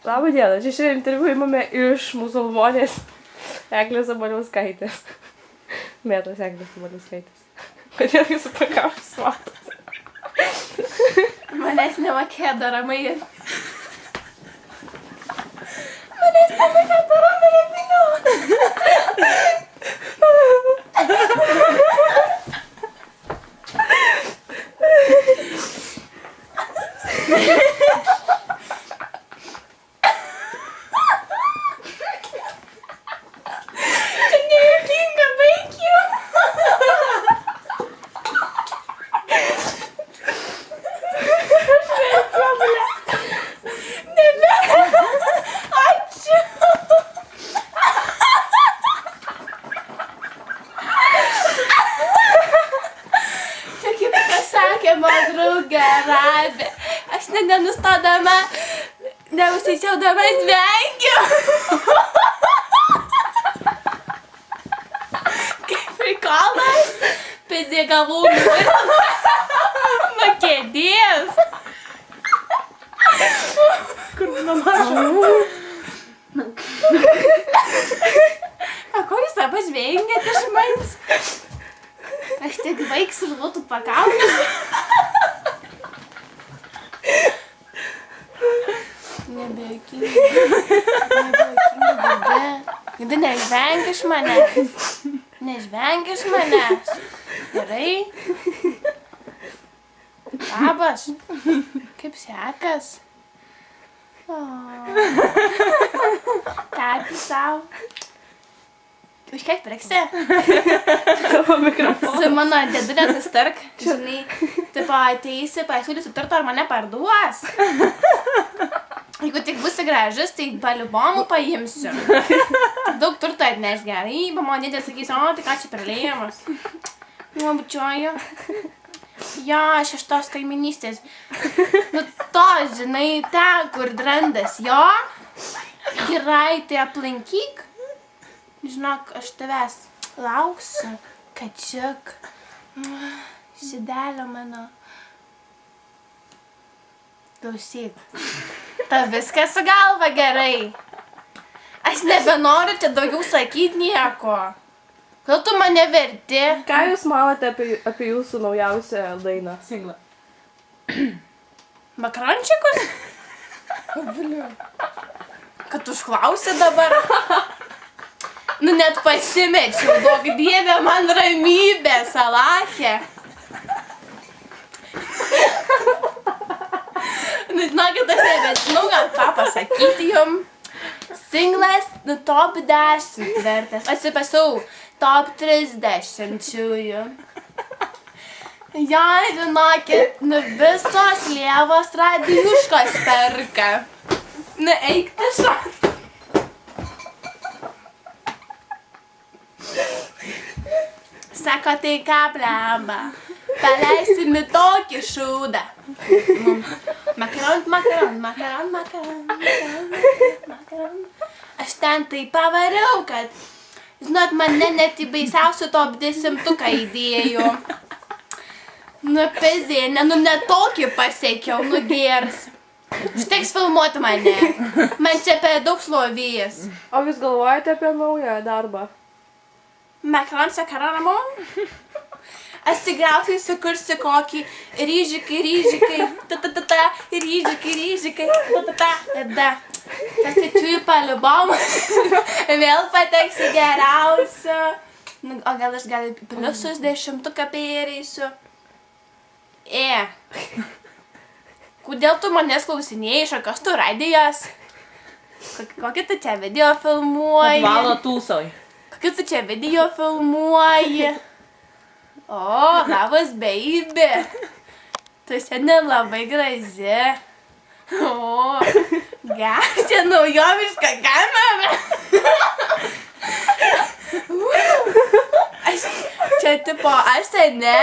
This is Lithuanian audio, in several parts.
Labą dieną, čia šiandien interviu įmame iš musulmonės Eglės Zabaliauskaitės. Mėtos Eglės Zabaliauskaitės. Kodėl jūsų pakaušas matas? Manęs nemokė daramai. Manęs nemokė daramai pinių. Draugė, aš nenustodama, neužsisiaudama zvengiu. Kaip prikolas, pizė gavau nuo kėdės. Kur namažu? A, ko jūs abu žvengėt iš manęs? Aš tik baigsiu žlutų pakaunį. Nebejokinga, Gida, nežvenk iš manęs. Nežvenk iš manęs. Gerai? Labas. Kaip sekas? Tati savo. Už kiek pirksi? Tavo mikrofoną. Su mano dėdulė susitark. Žinai, tipo ateisi, pasiūlysi turto ar mane parduos. Jeigu tik būsi gražus, tai paliubomų paimsiu. Daug turto atneš gerai, mano dėdė sakys, o, tai ką čia perlėjimas. Bučiuoju. Jo, aš iš tos kaiminystės. Nu, to, žinai, ten, kur drandas jo. Gerai, tai aplankyk. Žinok, aš tavęs lauksiu. Kačiuk. Šidelio mano. Klausyk. Ta viskas su galva gerai. Aš nebenoriu čia daugiau sakyti nieko. Gal tu mane verti? Ką jūs manote apie jūsų naujausią dainą? Singlą. Makarončikus? Kad užklausi dabar? Nu net pasimečiau, duok Dieve man ramybę, Salachė. Nu, žinokit, aš nebežinau, gal ką pasakyti jum. Singlas, nu, top 10 vertas. Atsipasau, top 30-ųjų. Jo, žinokit, nu visos lievos radijuškos perka. Nu, eik tiesiog. Sako, tai ką, blemba, paleisime tokį šūdą. Makaron. Aš ten tai pavariau, kad, žinot, mane net į baisiausių top 10-uką įdėjau. Nu, pizėnė, nu, net tokį pasiekiau, nu, geras. Užteks filmuoti mane. Man čia per daug slovijas. O jūs galvojate apie naują darbą? Makaron. Aš tikriausiai sukursiu kokį ryžikai, ryžikai, tada. Pasičiųjų paliubom, vėl pateksiu geriausiu. O gal aš gal pliusus 10-uką perėsiu. Kodėl tu manęs klausinėjai, iš kokios tu radijos? Kokį tu čia video filmuoji? Atvalo tūsoj. Kokį tu čia video filmuoji? O, labas, baby. Tu šiandien labai graži. O, geras, čia naujoviška kamera. Čia tipo, aš ne?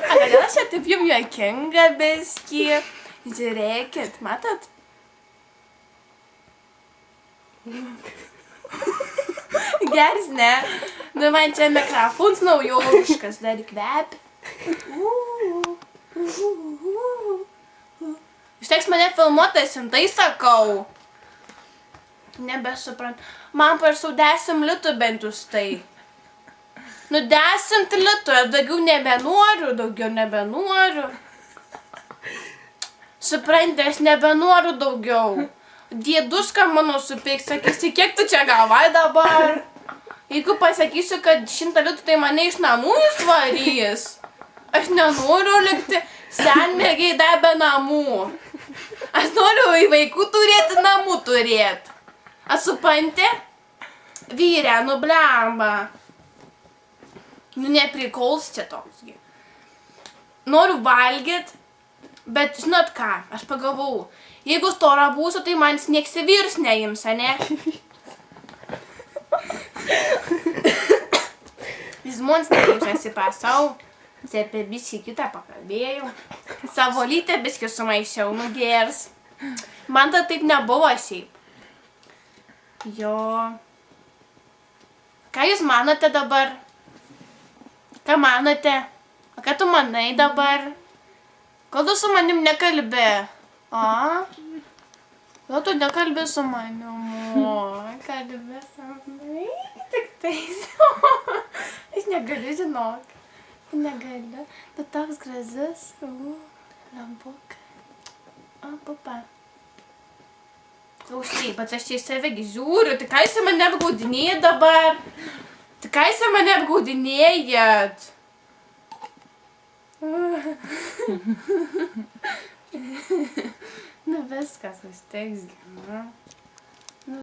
A kodėl aš čia taip jum juokinga biskį? Žiūrėkit, matot? Geras, ne? Nu, man čia mikrofonas naujoviškas, dar kvepia. Jūs teks mane filmuotas, tai sakau. Nebesuprantu. Man prašau 10 litų bent už tai. Nu 10 litų, aš daugiau nebenoriu. Supranti, aš nebenoriu daugiau. Dėduška mano supeiks, sakysi, kiek tu čia gavai dabar? Jeigu pasakysiu, kad 100 litų, tai mane iš namų jis varys. Aš nenoriu likti senmergiai dar be namų. Aš noriu į vaikų turėti, namų turėti. Aš supranti? Vyrė, nu blemba. Nu neprikols čia toksgi. Noriu valgyt, bet žinot ką, aš pagalvau, jeigu stora būsiu, tai man nieks į vyrus neims, ane? Jis mums neims, atsiprašau. Apie biskį kitą pakalbėjau. Savo lytę biskį sumaišiau, nugers. Man tai taip nebuvo šiaip. Jo. Ką jūs manote dabar? Ką manote? O ką tu manai dabar? Kol tu su manim nekalbi? A? Kol tu nekalbi su manim? O, kalbi su manim. Tik tais. Aš negaliu žinok. Negaliu. Tu toks gražus. Lampukai. O, papa. Klausyk, bet aš čia į save žiūriu. Tai ką jūs mane apgaudinėjat dabar? Tai ką jūs mane apgaudinėjat? Nu viskas, užteks.